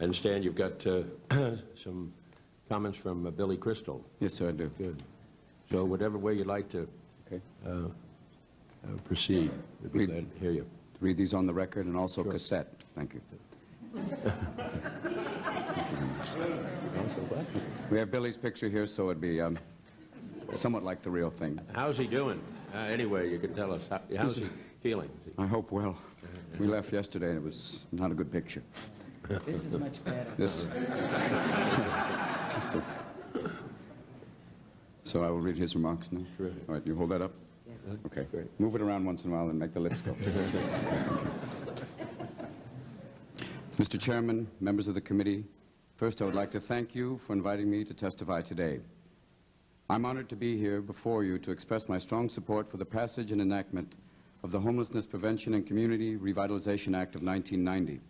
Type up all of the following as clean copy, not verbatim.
I understand you've got some comments from Billy Crystal. Yes, sir, I do. Good. So whatever way you'd like to proceed, we'd be glad to hear you. Read these on the record and also Sure. cassette. Thank you. We have Billy's picture here, so it'd be somewhat like the real thing. How's he doing? Anyway, you can tell us. How's he feeling? I hope well. We left yesterday, and it was not a good picture. This is much better. This. So I will read his remarks now. Sure. All right, you hold that up? Yes. Okay. Great. Move it around once in a while and make the lips go. Okay, thank you. Mr. Chairman, members of the committee, first I would like to thank you for inviting me to testify today. I'm honored to be here before you to express my strong support for the passage and enactment of the Homelessness Prevention and Community Revitalization Act of 1990.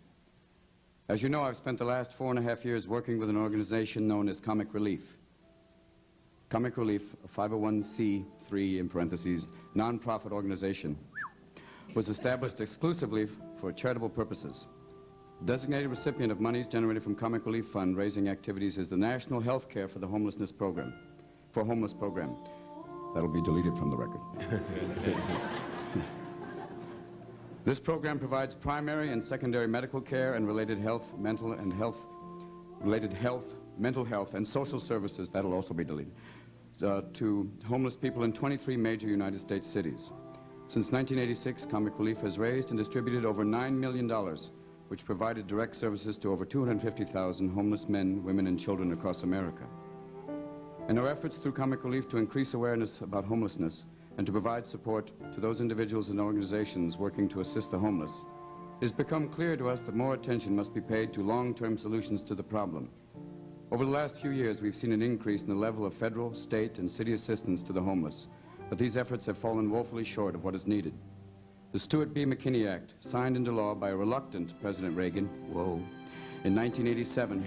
As you know, I've spent the last 4.5 years working with an organization known as Comic Relief. Comic Relief, a 501c3 in parentheses, non-profit organization, was established exclusively for charitable purposes. The designated recipient of monies generated from Comic Relief Fund raising activities is the National Health Care for the Homelessness Program, for Homeless Program. That'll be deleted from the record. This program provides primary and secondary medical care and related health, mental health, and social services, that'll also be deleted, to homeless people in 23 major United States cities. Since 1986, Comic Relief has raised and distributed over $9 million, which provided direct services to over 250,000 homeless men, women, and children across America. In our efforts through Comic Relief to increase awareness about homelessness and to provide support to those individuals and organizations working to assist the homeless, it has become clear to us that more attention must be paid to long-term solutions to the problem. Over the last few years, we've seen an increase in the level of federal, state, and city assistance to the homeless, but these efforts have fallen woefully short of what is needed. The Stuart B. McKinney Act, signed into law by a reluctant President Reagan, in 1987,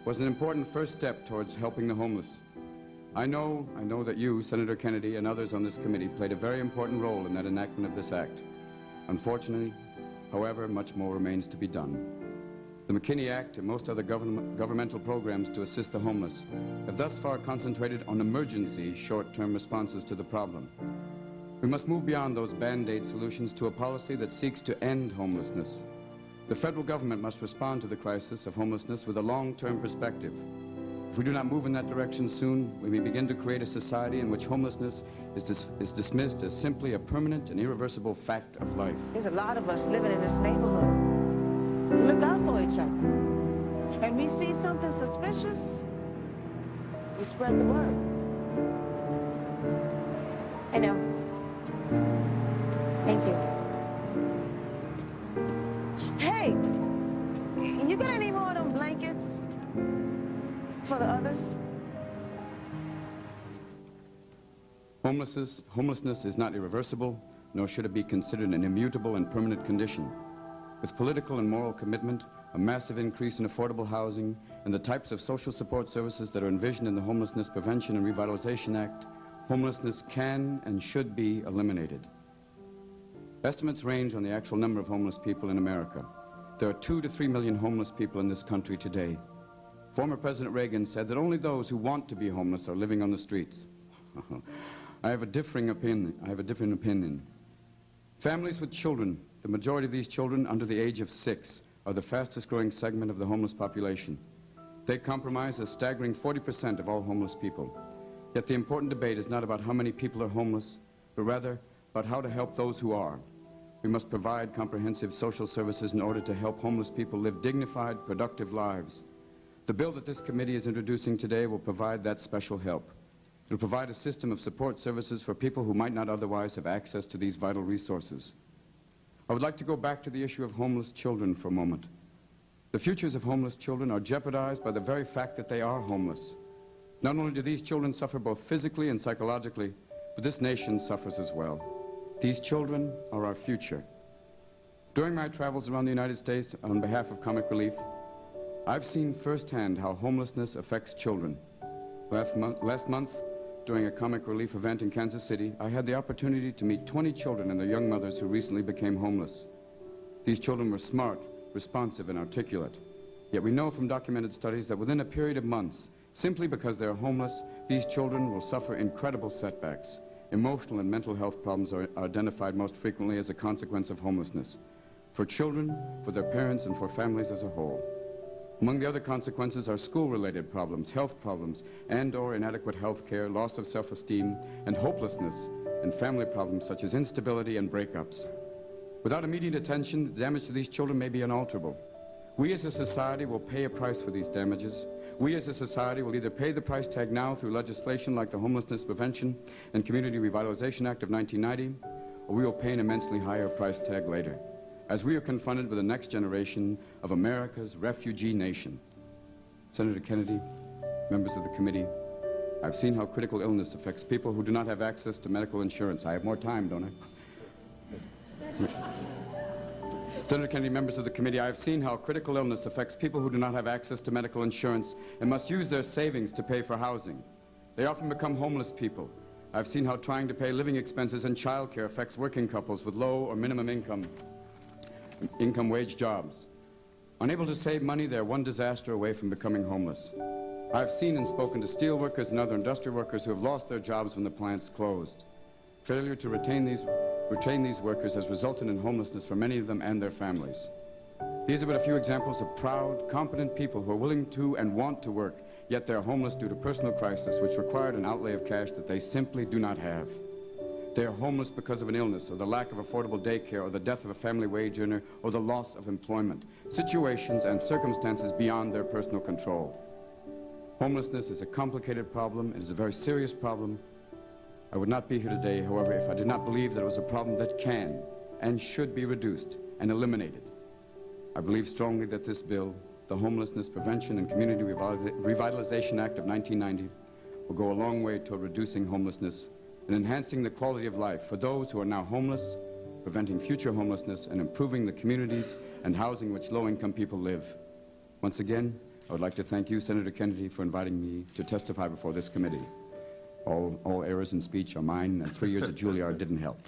was an important first step towards helping the homeless. I know that you, Senator Kennedy, and others on this committee played a very important role in that enactment of this act. Unfortunately, however, much more remains to be done. The McKinney Act and most other governmental programs to assist the homeless have thus far concentrated on emergency short-term responses to the problem. We must move beyond those band-aid solutions to a policy that seeks to end homelessness. The federal government must respond to the crisis of homelessness with a long-term perspective. If we do not move in that direction soon, we may begin to create a society in which homelessness is dismissed as simply a permanent and irreversible fact of life. There's a lot of us living in this neighborhood. We look out for each other. And we see something suspicious, we spread the word. I know. Thank you. Hey, you got any more of them blankets for the others? Homelessness is not irreversible, nor should it be considered an immutable and permanent condition. With political and moral commitment, a massive increase in affordable housing, and the types of social support services that are envisioned in the Homelessness Prevention and Revitalization Act, homelessness can and should be eliminated. Estimates range on the actual number of homeless people in America. There are 2 to 3 million homeless people in this country today. Former President Reagan said that only those who want to be homeless are living on the streets. I have a different opinion. Families with children, the majority of these children under the age of 6, are the fastest growing segment of the homeless population. They comprise a staggering 40% of all homeless people. Yet the important debate is not about how many people are homeless, but rather about how to help those who are. We must provide comprehensive social services in order to help homeless people live dignified, productive lives. The bill that this committee is introducing today will provide that special help. It will provide a system of support services for people who might not otherwise have access to these vital resources. I would like to go back to the issue of homeless children for a moment. The futures of homeless children are jeopardized by the very fact that they are homeless. Not only do these children suffer both physically and psychologically, but this nation suffers as well. These children are our future. During my travels around the United States on behalf of Comic Relief, I've seen firsthand how homelessness affects children. Last month, during a Comic Relief event in Kansas City, I had the opportunity to meet 20 children and their young mothers who recently became homeless. These children were smart, responsive, and articulate. Yet we know from documented studies that within a period of months, simply because they're homeless, these children will suffer incredible setbacks. Emotional and mental health problems are identified most frequently as a consequence of homelessness, for children, for their parents, and for families as a whole. Among the other consequences are school-related problems, health problems, and/or inadequate health care, loss of self-esteem, and hopelessness, and family problems such as instability and breakups. Without immediate attention, the damage to these children may be unalterable. We as a society will pay a price for these damages. We as a society will either pay the price tag now through legislation like the Homelessness Prevention and Community Revitalization Act of 1990, or we will pay an immensely higher price tag later, as we are confronted with the next generation of America's refugee nation. Senator Kennedy, members of the committee, I've seen how critical illness affects people who do not have access to medical insurance. I have more time, don't I? Senator Kennedy, members of the committee, I have seen how critical illness affects people who do not have access to medical insurance and must use their savings to pay for housing. They often become homeless people. I've seen how trying to pay living expenses and childcare affects working couples with low or minimum income wage jobs. Unable to save money, they're one disaster away from becoming homeless. I've seen and spoken to steel workers and other industrial workers who have lost their jobs when the plants closed. Failure to retain these workers has resulted in homelessness for many of them and their families. These are but a few examples of proud, competent people who are willing to and want to work, yet they're homeless due to personal crisis which required an outlay of cash that they simply do not have. They are homeless because of an illness, or the lack of affordable daycare, or the death of a family wage earner, or the loss of employment, situations and circumstances beyond their personal control. Homelessness is a complicated problem. It is a very serious problem. I would not be here today, however, if I did not believe that it was a problem that can and should be reduced and eliminated. I believe strongly that this bill, the Homelessness Prevention and Community Revitalization Act of 1990, will go a long way toward reducing homelessness and enhancing the quality of life for those who are now homeless, preventing future homelessness, and improving the communities and housing in which low-income people live. Once again, I would like to thank you, Senator Kennedy, for inviting me to testify before this committee. All errors in speech are mine, and 3 years at Juilliard didn't help.